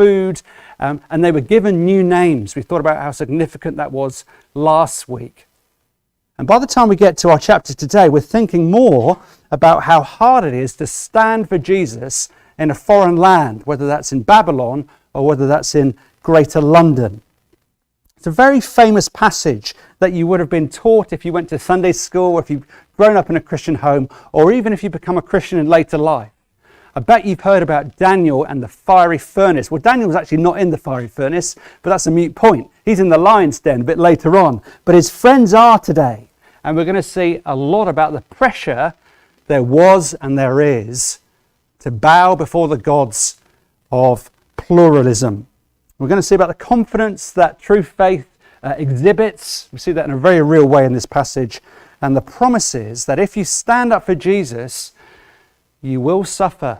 food, and they were given new names. We thought about how significant that was last week. And by the time we get to our chapter today, we're thinking more about how hard it is to stand for Jesus in a foreign land, whether that's in Babylon or whether that's in Greater London. It's a very famous passage that you would have been taught if you went to Sunday school, or if you've grown up in a Christian home, or even if you become a Christian in later life. I bet you've heard about Daniel and the fiery furnace. Well, Daniel was actually not in the fiery furnace, but that's a moot point. He's in the lion's den a bit later on. But his friends are today. And we're going to see a lot about the pressure there was and there is to bow before the gods of pluralism. We're going to see about the confidence that true faith exhibits. We see that in a very real way in this passage. And the promises that if you stand up for Jesus, you will suffer.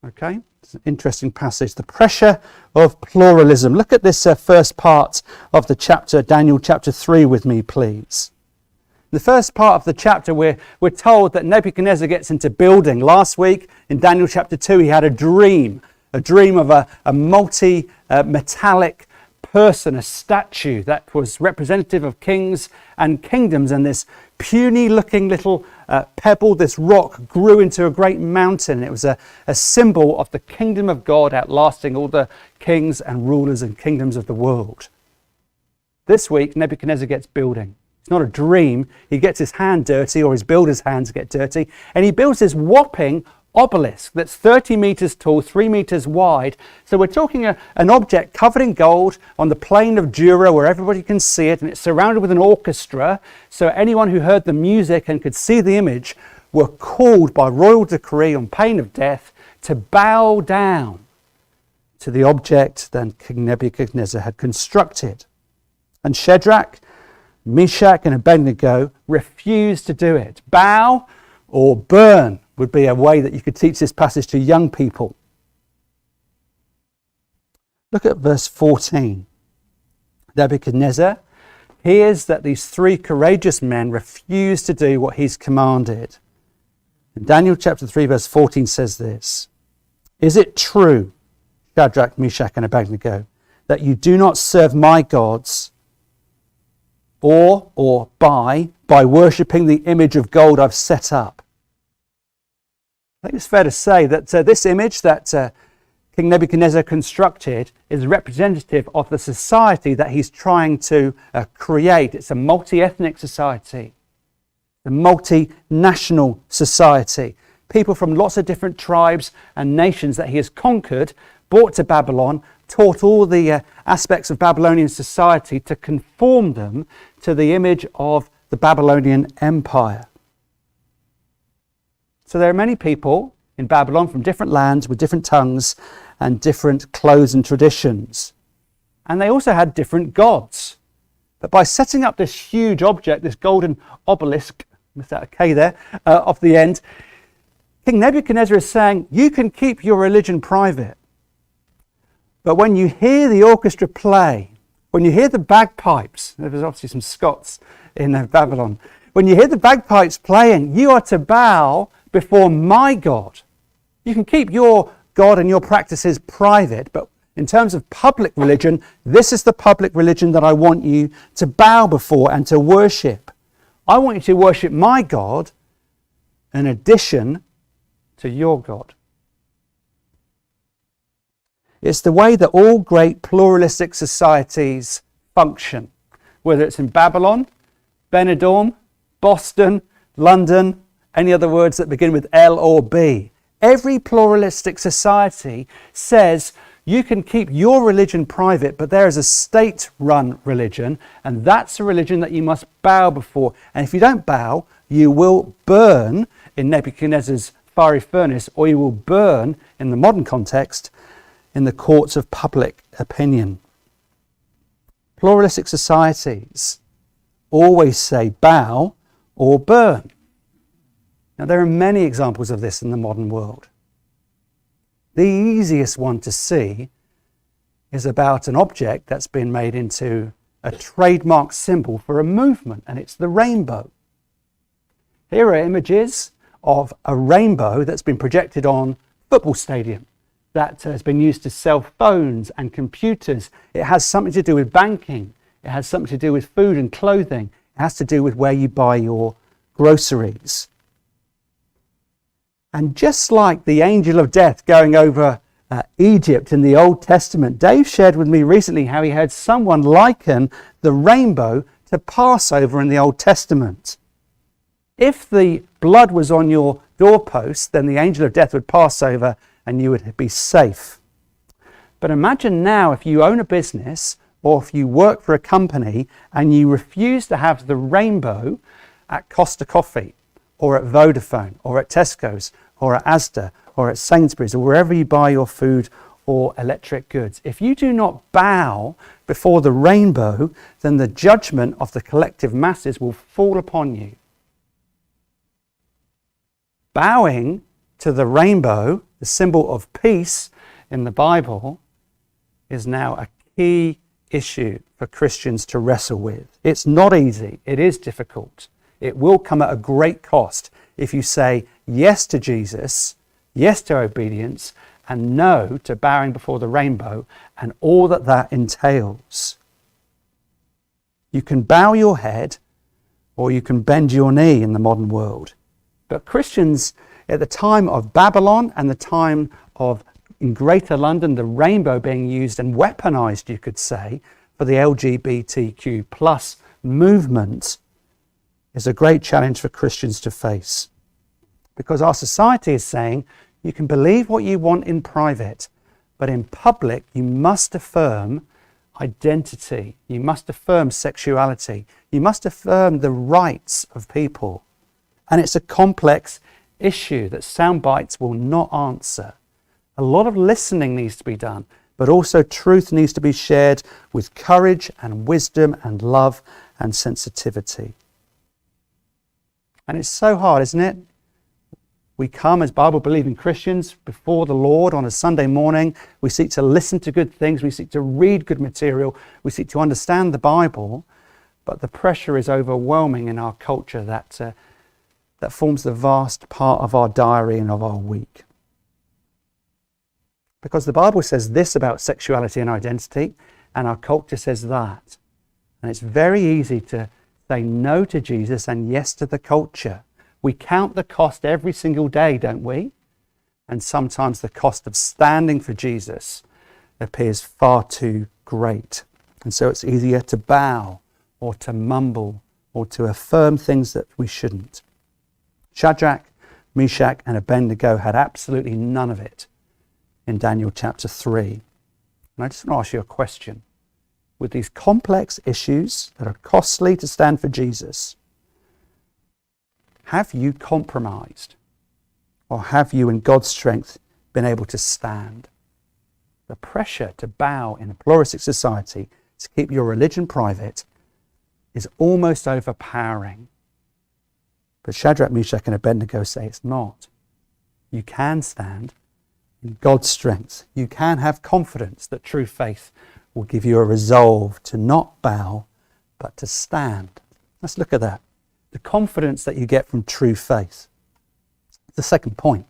Okay? It's an interesting passage. The pressure of pluralism. Look at this first part of the chapter, Daniel chapter 3 with me, please. The first part of the chapter, we're told that Nebuchadnezzar gets into building. Last week in Daniel chapter 2, he had a dream of a multi-metallic person, a statue that was representative of kings and kingdoms, and this puny looking little pebble, this rock, grew into a great mountain. It was a symbol of the kingdom of God outlasting all the kings and rulers and kingdoms of the world. This week, Nebuchadnezzar gets building. It's not a dream. He gets his hand dirty, or his builder's hands get dirty, and he builds this whopping obelisk that's 30 meters tall, 3 meters wide. So we're talking an object covered in gold on the plain of Dura where everybody can see it, and it's surrounded with an orchestra. So anyone who heard the music and could see the image were called by royal decree on pain of death to bow down to the object that King Nebuchadnezzar had constructed. And Shadrach, Meshach and Abednego refused to do it. Bow or burn would be a way that you could teach this passage to young people. Look at verse 14. Nebuchadnezzar hears that these three courageous men refuse to do what he's commanded. And Daniel chapter 3 verse 14 says this: "Is it true, Shadrach, Meshach and Abednego, that you do not serve my gods, or by worshipping the image of gold I've set up?" I think it's fair to say that this image that King Nebuchadnezzar constructed is representative of the society that he's trying to create. It's a multi-ethnic society, a multinational society. People from lots of different tribes and nations that he has conquered, brought to Babylon, taught all the aspects of Babylonian society to conform them to the image of the Babylonian Empire. So there are many people in Babylon from different lands with different tongues and different clothes and traditions. And they also had different gods. But by setting up this huge object, this golden obelisk, missed out a K there, off the end, King Nebuchadnezzar is saying, you can keep your religion private. But when you hear the orchestra play, when you hear the bagpipes, there was obviously some Scots in Babylon, when you hear the bagpipes playing, you are to bow before my God. You can keep your God and your practices private, but in terms of public religion, this is the public religion that I want you to bow before and to worship. I want you to worship my God in addition to your God. It's the way that all great pluralistic societies function, whether it's in Babylon, Benidorm, Boston, London, any other words that begin with L or B. Every pluralistic society says you can keep your religion private, but there is a state-run religion, and that's a religion that you must bow before. And if you don't bow, you will burn in Nebuchadnezzar's fiery furnace, or you will burn, in the modern context, in the courts of public opinion. Pluralistic societies always say bow or burn. Now, there are many examples of this in the modern world. The easiest one to see is about an object that's been made into a trademark symbol for a movement, and it's the rainbow. Here are images of a rainbow that's been projected on a football stadium. that has been used to sell phones and computers. It has something to do with banking. It has something to do with food and clothing. It has to do with where you buy your groceries. And just like the angel of death going over Egypt in the Old Testament, Dave shared with me recently how he heard someone liken the rainbow to Passover in the Old Testament. If the blood was on your doorpost, then the angel of death would pass over and you would be safe. But imagine now if you own a business or if you work for a company and you refuse to have the rainbow at Costa Coffee or at Vodafone or at Tesco's or at Asda or at Sainsbury's or wherever you buy your food or electric goods. If you do not bow before the rainbow, then the judgment of the collective masses will fall upon you. Bowing to the rainbow, the symbol of peace in the Bible, is now a key issue for Christians to wrestle with. It's not easy. It is difficult. It will come at a great cost if you say yes to Jesus, yes to obedience, and no to bowing before the rainbow and all that that entails. You can bow your head or you can bend your knee in the modern world. But Christians at the time of Babylon and the time of, in Greater London, the rainbow being used and weaponized, you could say, for the LGBTQ plus movement, is a great challenge for Christians to face. Because our society is saying, you can believe what you want in private, but in public you must affirm identity. You must affirm sexuality. You must affirm the rights of people. And it's a complex issue that sound bites will not answer. A lot of listening needs to be done, but also truth needs to be shared with courage and wisdom and love and sensitivity. And it's so hard, isn't it? We come as Bible-believing Christians before the Lord on a Sunday morning. We seek to listen to good things. We seek to read good material. We seek to understand the Bible. But the pressure is overwhelming in our culture that forms the vast part of our diary and of our week. Because the Bible says this about sexuality and identity, and our culture says that. And it's very easy to say no to Jesus and yes to the culture. We count the cost every single day, don't we? And sometimes the cost of standing for Jesus appears far too great. And so it's easier to bow or to mumble or to affirm things that we shouldn't. Shadrach, Meshach, and Abednego had absolutely none of it in Daniel chapter 3. And I just want to ask you a question. With these complex issues that are costly to stand for Jesus, have you compromised? Or have you, in God's strength, been able to stand? The pressure to bow in a pluralistic society to keep your religion private is almost overpowering. But Shadrach, Meshach, and Abednego say it's not. You can stand in God's strength. You can have confidence that true faith will give you a resolve to not bow, but to stand. Let's look at that. The confidence that you get from true faith. The second point.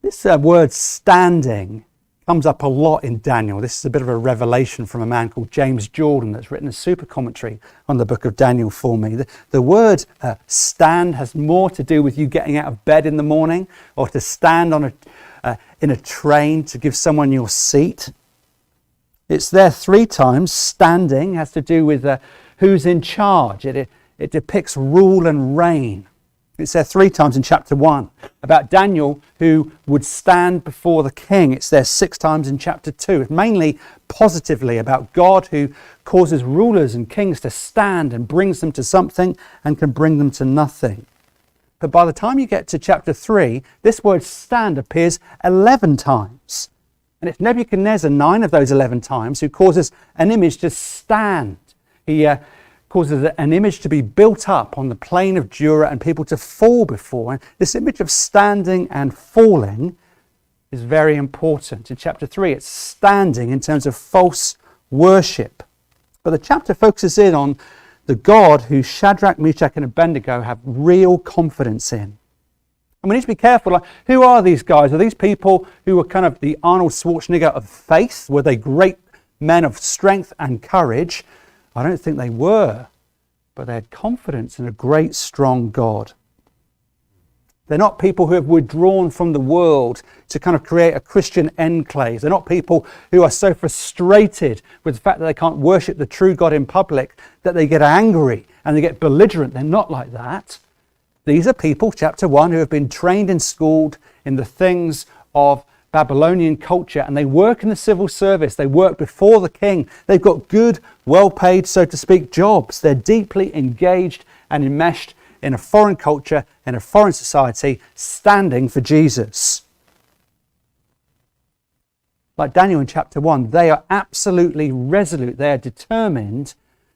This word standing comes up a lot in Daniel. This is a bit of a revelation from a man called James Jordan that's written a super commentary on the book of Daniel for me. The word stand has more to do with you getting out of bed in the morning or to stand on in a train to give someone your seat. It's there 3 times. Standing has to do with who's in charge. It depicts rule and reign. It's there 3 times in chapter 1 about Daniel who would stand before the king. It's there 6 times in chapter 2. It's mainly positively about God who causes rulers and kings to stand and brings them to something and can bring them to nothing. But by the time you get to chapter 3, this word stand appears 11 times. And it's Nebuchadnezzar 9 of those 11 times who causes an image to stand. He causes an image to be built up on the plain of Dura and people to fall before. And this image of standing and falling is very important. In chapter 3, it's standing in terms of false worship. But the chapter focuses in on the God who Shadrach, Meshach, and Abednego have real confidence in. And we need to be careful. Like, who are these guys? Are these people who were kind of the Arnold Schwarzenegger of faith? Were they great men of strength and courage? I don't think they were. But they had confidence in a great, strong God. They're not people who have withdrawn from the world to kind of create a Christian enclave. They're not people who are so frustrated with the fact that they can't worship the true God in public that they get angry and they get belligerent. They're not like that. These are people, chapter 1, who have been trained and schooled in the things of Babylonian culture, and they work in the civil service. They work before the king. They've got good, well-paid, so to speak, jobs. They're deeply engaged and enmeshed in a foreign culture, in a foreign society, standing for Jesus. Like Daniel in chapter 1, they are absolutely resolute. They are determined.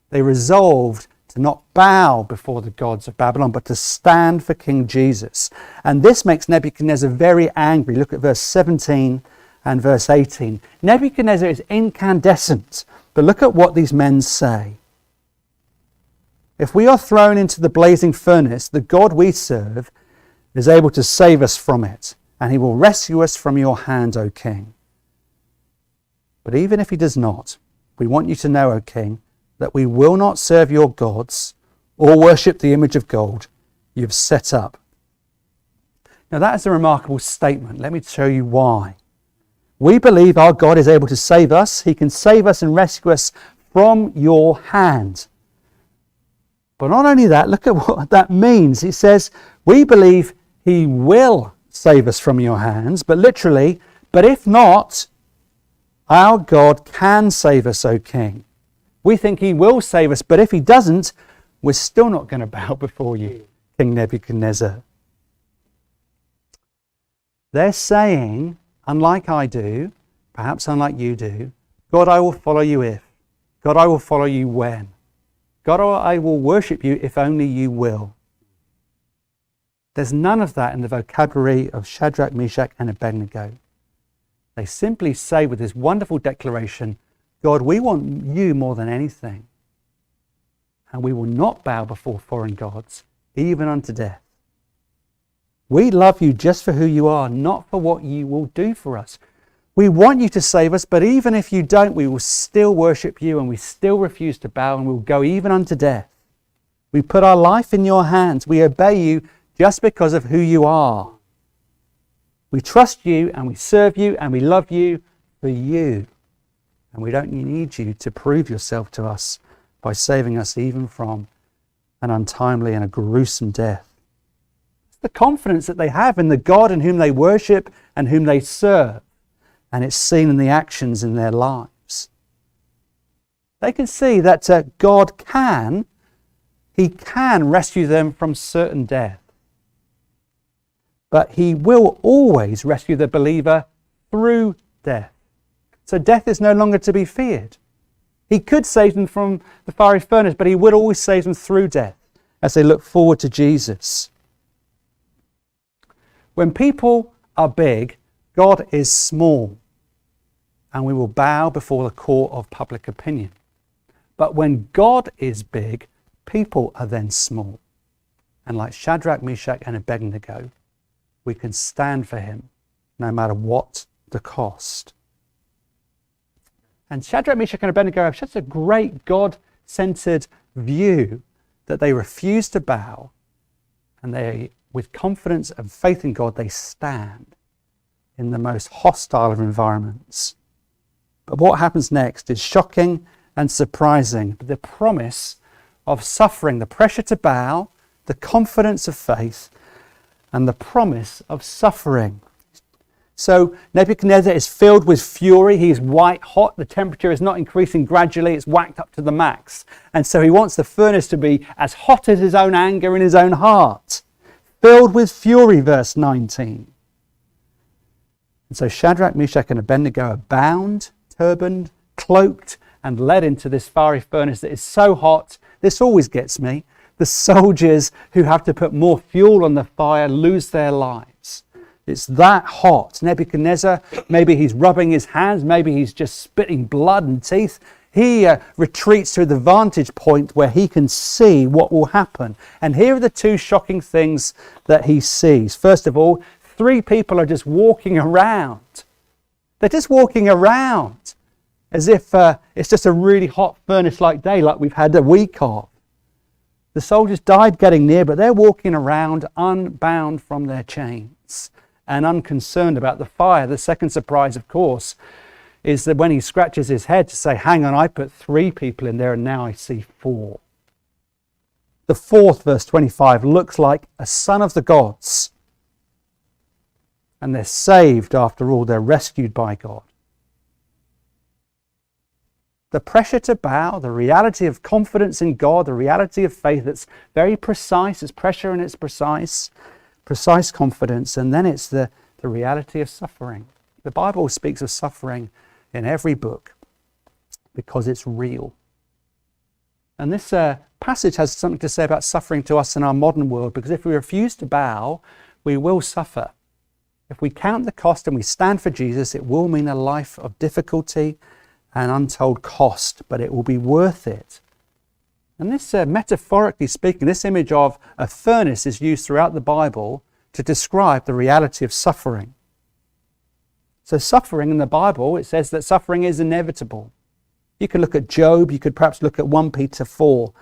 They resolved to not bow before the gods of Babylon, but to stand for King Jesus. And this makes Nebuchadnezzar very angry. Look at verse 17 and verse 18. Nebuchadnezzar is incandescent, but look at what these men say. If we are thrown into the blazing furnace, the God we serve is able to save us from it, and he will rescue us from your hand, O king. But even if he does not, we want you to know, O king, that we will not serve your gods or worship the image of gold you've set up. Now that is a remarkable statement. Let me show you why. We believe our God is able to save us. He can save us and rescue us from your hand. But not only that, look at what that means. He says, we believe he will save us from your hands, but literally, but if not, our God can save us, O king. We think he will save us, but if he doesn't, we're still not going to bow before you, King Nebuchadnezzar. They're saying, unlike I do, perhaps unlike you do, God, I will follow you if. God, I will follow you when. God, I will worship you if only you will. There's none of that in the vocabulary of Shadrach, Meshach, and Abednego. They simply say with this wonderful declaration, God, we want you more than anything. And we will not bow before foreign gods, even unto death. We love you just for who you are, not for what you will do for us. We want you to save us, but even if you don't, we will still worship you and we still refuse to bow and we'll go even unto death. We put our life in your hands. We obey you just because of who you are. We trust you and we serve you and we love you for you. And we don't need you to prove yourself to us by saving us even from an untimely and a gruesome death. It's the confidence that they have in the God in whom they worship and whom they serve. And it's seen in the actions in their lives. They can see that God can rescue them from certain death. But he will always rescue the believer through death. So death is no longer to be feared. He could save them from the fiery furnace, but he would always save them through death as they look forward to Jesus. When people are big, God is small, and we will bow before the court of public opinion. But when God is big, people are then small. And like Shadrach, Meshach, and Abednego, we can stand for him no matter what the cost. And Shadrach, Meshach, and Abednego have such a great God-centered view that they refuse to bow, and they, with confidence and faith in God, they stand in the most hostile of environments. But what happens next is shocking and surprising. The promise of suffering, the pressure to bow, the confidence of faith, and the promise of suffering. So Nebuchadnezzar is filled with fury. He's white hot. The temperature is not increasing gradually. It's whacked up to the max. And so he wants the furnace to be as hot as his own anger in his own heart. Filled with fury, verse 19. And so Shadrach, Meshach, and Abednego are bound, turbaned, cloaked, and led into this fiery furnace that is so hot. This always gets me. The soldiers who have to put more fuel on the fire lose their lives. It's that hot. Nebuchadnezzar, maybe he's rubbing his hands, maybe he's just spitting blood and teeth. He retreats to the vantage point where he can see what will happen. And here are the two shocking things that he sees. First of all, 3 people are just walking around. They're just walking around as if it's just a really hot furnace-like day like we've had a week of. The soldiers died getting near, but they're walking around unbound from their chains and unconcerned about the fire. The second surprise, of course, is that when he scratches his head to say, hang on, I put 3 people in there and now I see 4. The fourth, verse 25, looks like a son of the gods. And they're saved after all. They're rescued by God. The pressure to bow, the reality of confidence in God, the reality of faith that's very precise. It's pressure and it's precise confidence. And then it's the reality of suffering. The Bible speaks of suffering in every book because it's real. And this passage has something to say about suffering to us in our modern world, because if we refuse to bow, we will suffer. If we count the cost and we stand for Jesus, it will mean a life of difficulty and untold cost, but it will be worth it. And this, metaphorically speaking, this image of a furnace is used throughout the Bible to describe the reality of suffering. So suffering in the Bible, it says that suffering is inevitable. You could look at Job, you could perhaps look at 1 Peter 4.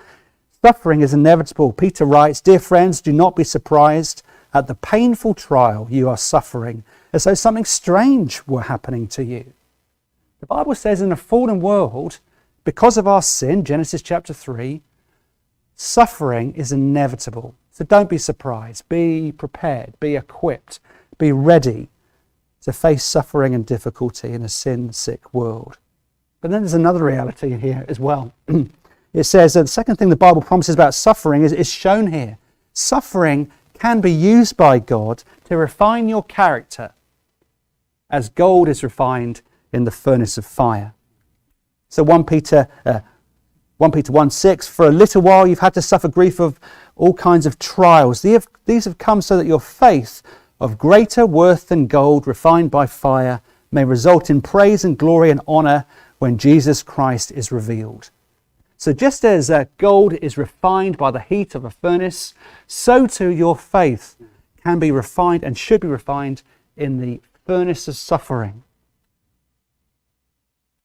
Suffering is inevitable. Peter writes, "Dear friends, do not be surprised at the painful trial you are suffering, as though something strange were happening to you." The Bible says in a fallen world, because of our sin, Genesis chapter 3, suffering is inevitable. So don't be surprised. Be prepared. Be equipped. Be ready to face suffering and difficulty in a sin-sick world. But then there's another reality here as well. It says that the second thing the Bible promises about suffering is shown here. Suffering can be used by God to refine your character as gold is refined in the furnace of fire. So 1 Peter 1:6, "For a little while you've had to suffer grief of all kinds of trials. These have come so that your faith, of greater worth than gold refined by fire, may result in praise and glory and honor when Jesus Christ is revealed." So just as gold is refined by the heat of a furnace, so too your faith can be refined and should be refined in the furnace of suffering.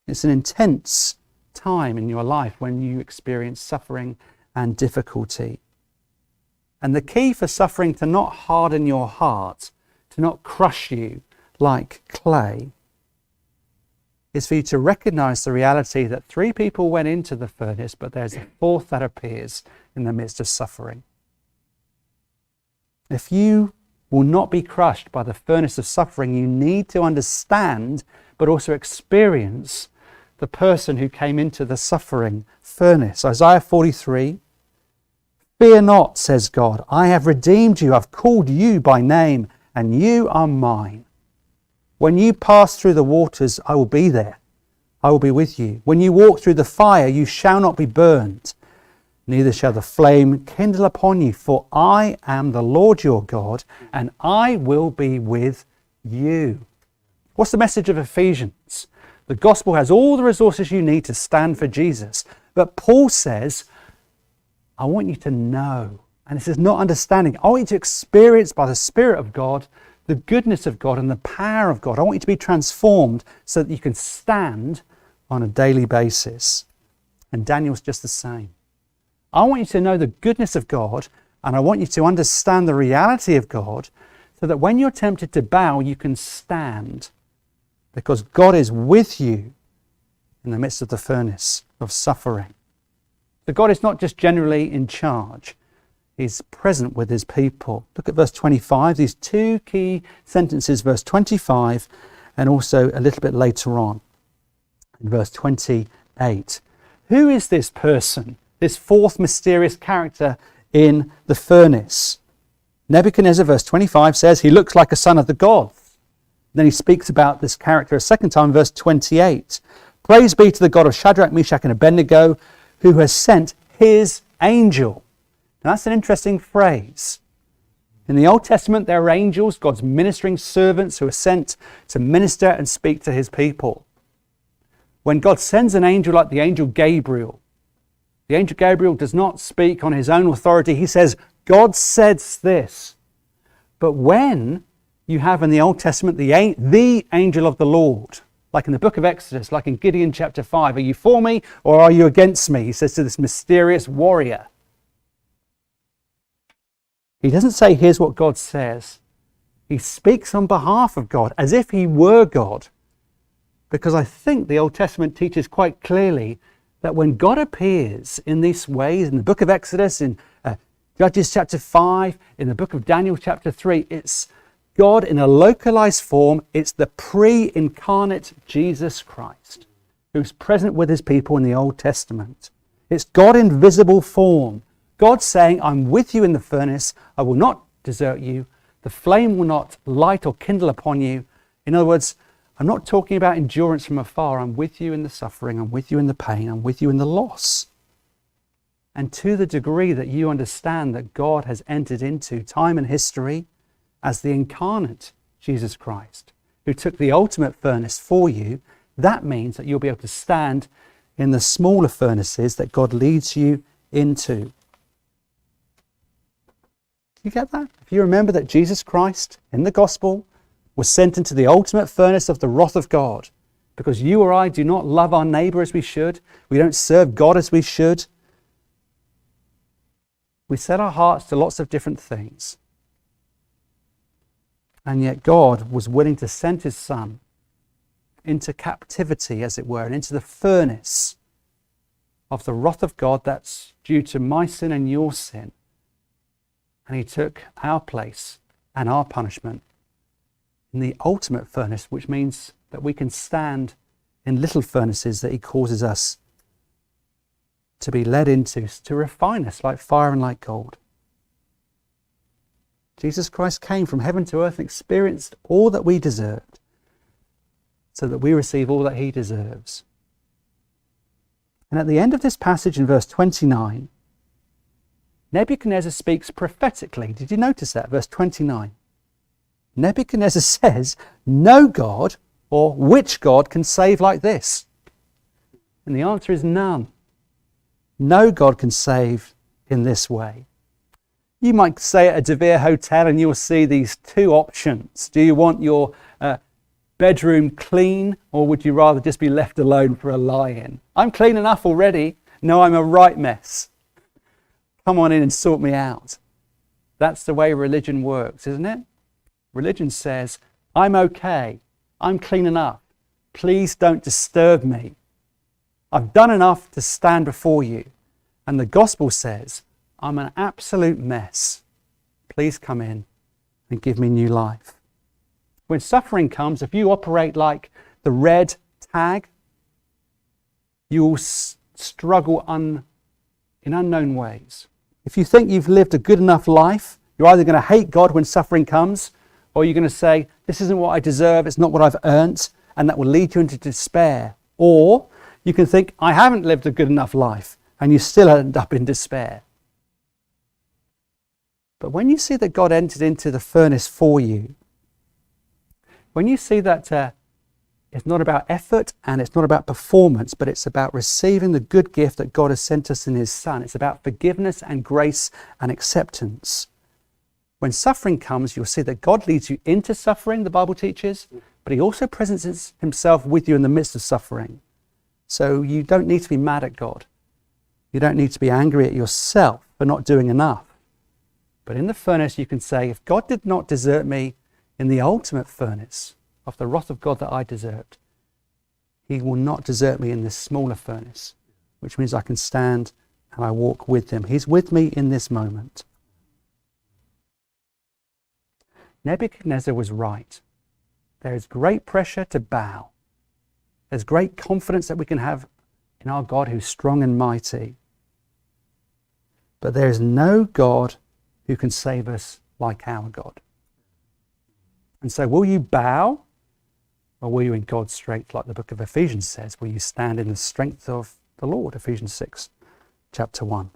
It's an intense time in your life when you experience suffering and difficulty. And the key for suffering to not harden your heart, to not crush you like clay, is for you to recognize the reality that 3 people went into the furnace, but there's a 4th that appears in the midst of suffering. If you will not be crushed by the furnace of suffering, you need to understand, but also experience the person who came into the suffering furnace. Isaiah 43, "Fear not, says God, I have redeemed you, I've called you by name, and you are mine. When you pass through the waters, I will be there. I will be with you. When you walk through the fire, you shall not be burned, neither shall the flame kindle upon you. For I am the Lord your God, and I will be with you." What's the message of Ephesians? The gospel has all the resources you need to stand for Jesus. But Paul says, I want you to know, and this is not understanding, I want you to experience by the Spirit of God the goodness of God and the power of God. I want you to be transformed so that you can stand on a daily basis. And Daniel's just the same. I want you to know the goodness of God, and I want you to understand the reality of God so that when you're tempted to bow, you can stand, because God is with you in the midst of the furnace of suffering. So God is not just generally in charge. He's present with his people. Look at verse 25, these 2 key sentences, verse 25 and also a little bit later on in verse 28. Who is this person, this 4th mysterious character in the furnace? Nebuchadnezzar, verse 25 says, he looks like a son of the gods. Then he speaks about this character a second time, verse 28. "Praise be to the God of Shadrach, Meshach and Abednego, who has sent his angel." Now that's an interesting phrase. In the Old Testament, there are angels, God's ministering servants who are sent to minister and speak to his people. when God sends an angel like the angel Gabriel, the angel Gabriel does not speak on his own authority. He says, God says this. But when you have in the Old Testament the angel of the Lord, like in the book of Exodus, like in Gideon chapter 5, are you for me or are you against me? He says to this mysterious warrior. He doesn't say, here's what God says. He speaks on behalf of God as if he were God. Because I think the Old Testament teaches quite clearly that when God appears in these ways, in the book of Exodus, in Judges chapter 5, in the book of Daniel chapter 3, it's God in a localized form. It's the pre-incarnate Jesus Christ who's present with his people in the Old Testament. It's God in visible form. God saying, I'm with you in the furnace. I will not desert you. The flame will not light or kindle upon you. In other words, I'm not talking about endurance from afar. I'm with you in the suffering. I'm with you in the pain. I'm with you in the loss. And to the degree that you understand that God has entered into time and history as the incarnate Jesus Christ, who took the ultimate furnace for you, that means that you'll be able to stand in the smaller furnaces that God leads you into. You get that? If you remember that Jesus Christ in the gospel was sent into the ultimate furnace of the wrath of God because you or I do not love our neighbor as we should. We don't serve God as we should. We set our hearts to lots of different things. And yet God was willing to send his son into captivity, as it were, and into the furnace of the wrath of God that's due to my sin and your sin. And he took our place and our punishment in the ultimate furnace, which means that we can stand in little furnaces that he causes us to be led into, to refine us like fire and like gold. Jesus Christ came from heaven to earth and experienced all that we deserved so that we receive all that he deserves. And at the end of this passage in verse 29, Nebuchadnezzar speaks prophetically. Did you notice that? Verse 29. Nebuchadnezzar says, no God or which God can save like this? And the answer is none. No God can save in this way. You might stay at a De Vere hotel and you'll see these two options. Do you want your bedroom clean or would you rather just be left alone for a lie-in? I'm clean enough already. No, I'm a right mess. Come on in and sort me out. That's the way religion works, isn't it? Religion says, I'm okay. I'm clean enough. Please don't disturb me. I've done enough to stand before you. And the gospel says, I'm an absolute mess. Please come in and give me new life. When suffering comes, if you operate like the red tag, you will struggle in unknown ways. If you think you've lived a good enough life, you're either going to hate God when suffering comes, or you're going to say, this isn't what I deserve, it's not what I've earned, and that will lead you into despair. Or you can think, I haven't lived a good enough life, and you still end up in despair. But when you see that God entered into the furnace for you, when you see that it's not about effort and it's not about performance, but it's about receiving the good gift that God has sent us in his Son. It's about forgiveness and grace and acceptance. When suffering comes, you'll see that God leads you into suffering, the Bible teaches, but he also presents himself with you in the midst of suffering. So you don't need to be mad at God. You don't need to be angry at yourself for not doing enough. But in the furnace, you can say, if God did not desert me in the ultimate furnace of the wrath of God that I deserved, he will not desert me in this smaller furnace, which means I can stand and I walk with him. He's with me in this moment. Nebuchadnezzar was right. There is great pressure to bow. There's great confidence that we can have in our God who's strong and mighty. But there is no God who can save us like our God. And so will you bow, or will you in God's strength, like the book of Ephesians says, will you stand in the strength of the Lord, Ephesians 6, chapter 1.